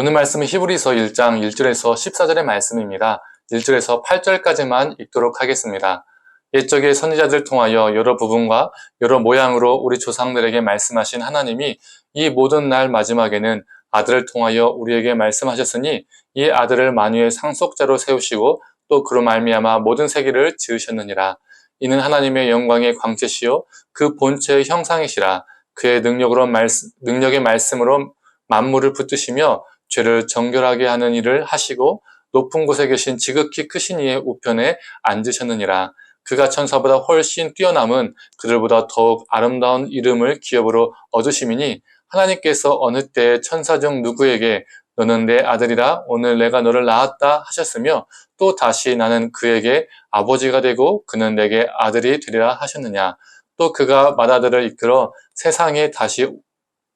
오늘 말씀은 히브리서 1장 1절에서 14절의 말씀입니다. 1절에서 8절까지만 읽도록 하겠습니다. 옛적의 선지자들 통하여 여러 부분과 여러 모양으로 우리 조상들에게 말씀하신 하나님이 이 모든 날 마지막에는 아들을 통하여 우리에게 말씀하셨으니 이 아들을 만유의 상속자로 세우시고 또 그로 말미암아 모든 세계를 지으셨느니라. 이는 하나님의 영광의 광채시요 그 본체의 형상이시라. 그의 능력의 말씀으로 만물을 붙드시며 죄를 정결하게 하는 일을 하시고 높은 곳에 계신 지극히 크신 이의 우편에 앉으셨느니라. 그가 천사보다 훨씬 뛰어남은 그들보다 더욱 아름다운 이름을 기업으로 얻으심이니 하나님께서 어느 때에 천사 중 누구에게 너는 내 아들이라 오늘 내가 너를 낳았다 하셨으며 또 다시 나는 그에게 아버지가 되고 그는 내게 아들이 되리라 하셨느냐. 또 그가 맏아들을 이끌어 세상에 다시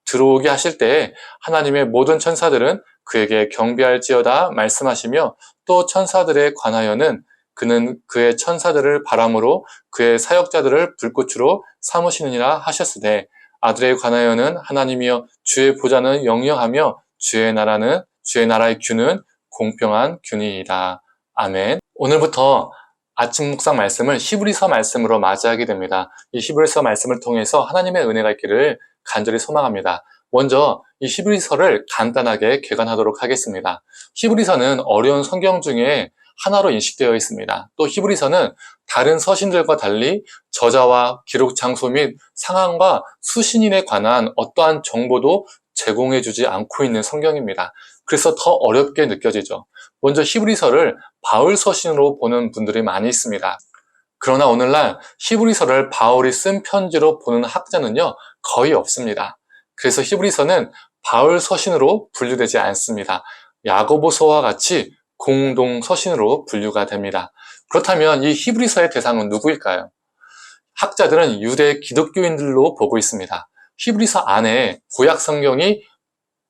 들어오게 하실 때에 하나님의 모든 천사들은 그에게 경배할지어다 말씀하시며 또 천사들에 관하여는 그는 그의 천사들을 바람으로 그의 사역자들을 불꽃으로 삼으시느니라 하셨으되 아들에 관하여는 하나님이여 주의 보좌는 영영하며 주의 나라의 규는 공평한 규니이다. 아멘. 오늘부터 아침 묵상 말씀을 히브리서 말씀으로 맞이하게 됩니다. 이 히브리서 말씀을 통해서 하나님의 은혜가 있기를 간절히 소망합니다. 먼저 이 히브리서를 간단하게 개관하도록 하겠습니다. 히브리서는 어려운 성경 중에 하나로 인식되어 있습니다. 또 히브리서는 다른 서신들과 달리 저자와 기록 장소 및 상황과 수신인에 관한 어떠한 정보도 제공해주지 않고 있는 성경입니다. 그래서 더 어렵게 느껴지죠. 먼저 히브리서를 바울 서신으로 보는 분들이 많이 있습니다. 그러나 오늘날 히브리서를 바울이 쓴 편지로 보는 학자는요, 거의 없습니다. 그래서 히브리서는 바울 서신으로 분류되지 않습니다. 야고보서와 같이 공동 서신으로 분류가 됩니다. 그렇다면 이 히브리서의 대상은 누구일까요? 학자들은 유대 기독교인들로 보고 있습니다. 히브리서 안에 구약 성경이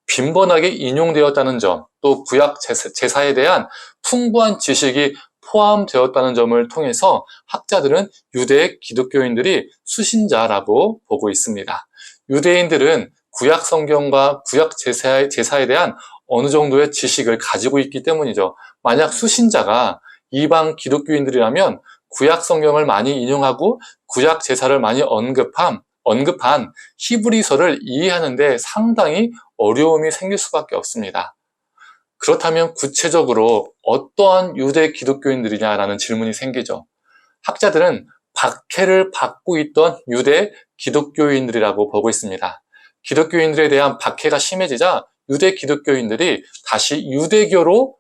빈번하게 인용되었다는 점, 또 구약 제사에 대한 풍부한 지식이 포함되었다는 점을 통해서 학자들은 유대 기독교인들이 수신자라고 보고 있습니다. 유대인들은 구약 성경과 구약 제사에 대한 어느 정도의 지식을 가지고 있기 때문이죠. 만약 수신자가 이방 기독교인들이라면 구약 성경을 많이 인용하고 구약 제사를 많이 언급한 히브리서를 이해하는데 상당히 어려움이 생길 수밖에 없습니다. 그렇다면 구체적으로 어떠한 유대 기독교인들이냐라는 질문이 생기죠. 학자들은 박해를 받고 있던 유대 기독교인들이라고 보고 있습니다. 기독교인들에 대한 박해가 심해지자 유대 기독교인들이 다시 유대교로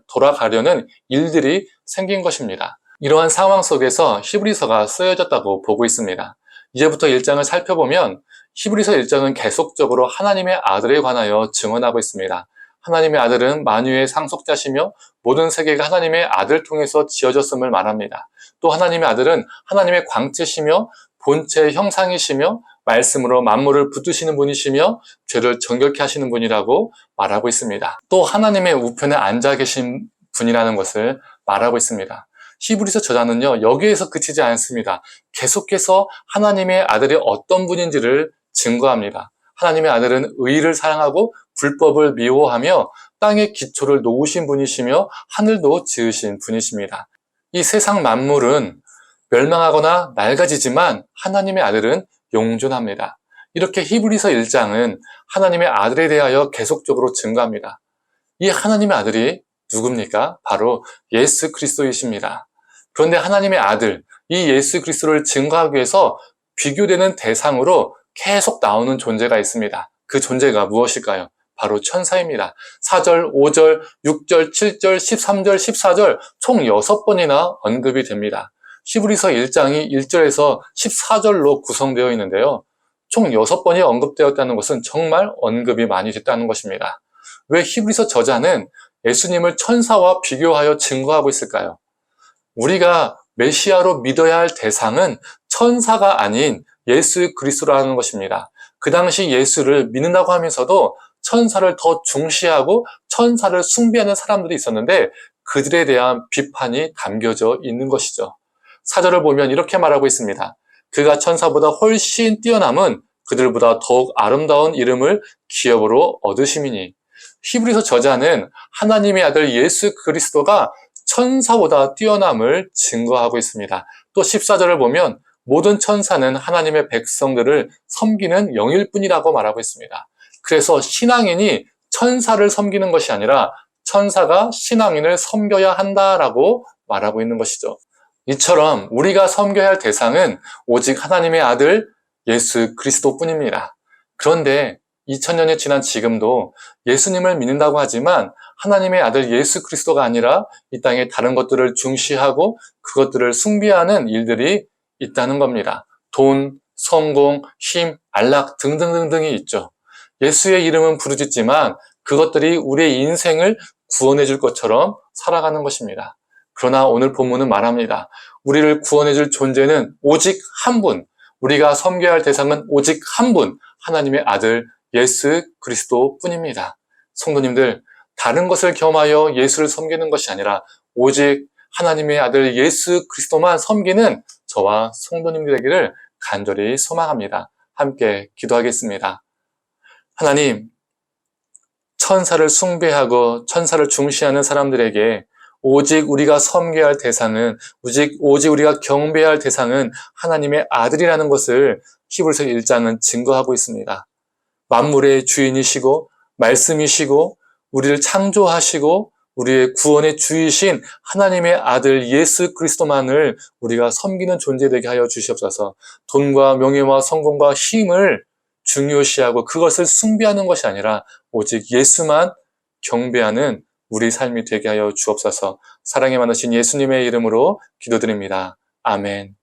돌아가려는 일들이 생긴 것입니다. 이러한 상황 속에서 히브리서가 쓰여졌다고 보고 있습니다. 이제부터 1장을 살펴보면 히브리서 1장은 계속적으로 하나님의 아들에 관하여 증언하고 있습니다. 하나님의 아들은 만유의 상속자시며 모든 세계가 하나님의 아들 통해서 지어졌음을 말합니다. 또 하나님의 아들은 하나님의 광채시며 본체의 형상이시며 말씀으로 만물을 붙드시는 분이시며 죄를 정결케 하시는 분이라고 말하고 있습니다. 또 하나님의 우편에 앉아 계신 분이라는 것을 말하고 있습니다. 히브리서 저자는요, 여기에서 그치지 않습니다. 계속해서 하나님의 아들이 어떤 분인지를 증거합니다. 하나님의 아들은 의를 사랑하고 불법을 미워하며 땅의 기초를 놓으신 분이시며 하늘도 지으신 분이십니다. 이 세상 만물은 멸망하거나 낡아지지만 하나님의 아들은 영존합니다. 이렇게 히브리서 1장은 하나님의 아들에 대하여 계속적으로 증거합니다. 이 하나님의 아들이 누굽니까? 바로 예수 그리스도이십니다. 그런데 하나님의 아들, 이 예수 그리스도를 증거하기 위해서 비교되는 대상으로 계속 나오는 존재가 있습니다. 그 존재가 무엇일까요? 바로 천사입니다. 4절, 5절, 6절, 7절, 13절, 14절 총 6번이나 언급이 됩니다. 히브리서 1장이 1절에서 14절로 구성되어 있는데요. 총 6번이 언급되었다는 것은 정말 언급이 많이 됐다는 것입니다. 왜 히브리서 저자는 예수님을 천사와 비교하여 증거하고 있을까요? 우리가 메시아로 믿어야 할 대상은 천사가 아닌 예수 그리스도라는 것입니다. 그 당시 예수를 믿는다고 하면서도 천사를 더 중시하고 천사를 숭배하는 사람들이 있었는데 그들에 대한 비판이 담겨져 있는 것이죠. 4절을 보면 이렇게 말하고 있습니다. 그가 천사보다 훨씬 뛰어남은 그들보다 더욱 아름다운 이름을 기업으로 얻으심이니. 히브리서 저자는 하나님의 아들 예수 그리스도가 천사보다 뛰어남을 증거하고 있습니다. 또 14절을 보면 모든 천사는 하나님의 백성들을 섬기는 영일 뿐이라고 말하고 있습니다. 그래서 신앙인이 천사를 섬기는 것이 아니라 천사가 신앙인을 섬겨야 한다라고 말하고 있는 것이죠. 이처럼 우리가 섬겨야 할 대상은 오직 하나님의 아들 예수 그리스도뿐입니다. 그런데 2000년이 지난 지금도 예수님을 믿는다고 하지만 하나님의 아들 예수 그리스도가 아니라 이 땅에 다른 것들을 중시하고 그것들을 숭배하는 일들이 있다는 겁니다. 돈, 성공, 힘, 안락 등등등등이 있죠. 예수의 이름은 부르짖지만 그것들이 우리의 인생을 구원해 줄 것처럼 살아가는 것입니다. 그러나 오늘 본문은 말합니다. 우리를 구원해 줄 존재는 오직 한 분, 우리가 섬겨야 할 대상은 오직 한 분, 하나님의 아들 예수 그리스도뿐입니다. 성도님들, 다른 것을 겸하여 예수를 섬기는 것이 아니라 오직 하나님의 아들 예수 그리스도만 섬기는 저와 성도님들 되기를 간절히 소망합니다. 함께 기도하겠습니다. 하나님, 천사를 숭배하고 천사를 중시하는 사람들에게 오직 우리가 섬겨야 할 대상은, 오직 우리가 경배해야 할 대상은 하나님의 아들이라는 것을 히브리서 1장은 증거하고 있습니다. 만물의 주인이시고 말씀이시고 우리를 창조하시고 우리의 구원의 주이신 하나님의 아들 예수 그리스도만을 우리가 섬기는 존재 되게 하여 주시옵소서. 돈과 명예와 성공과 힘을 중요시하고 그것을 숭배하는 것이 아니라 오직 예수만 경배하는 우리 삶이 되게 하여 주옵소서. 사랑에 많으신 예수님의 이름으로 기도드립니다. 아멘.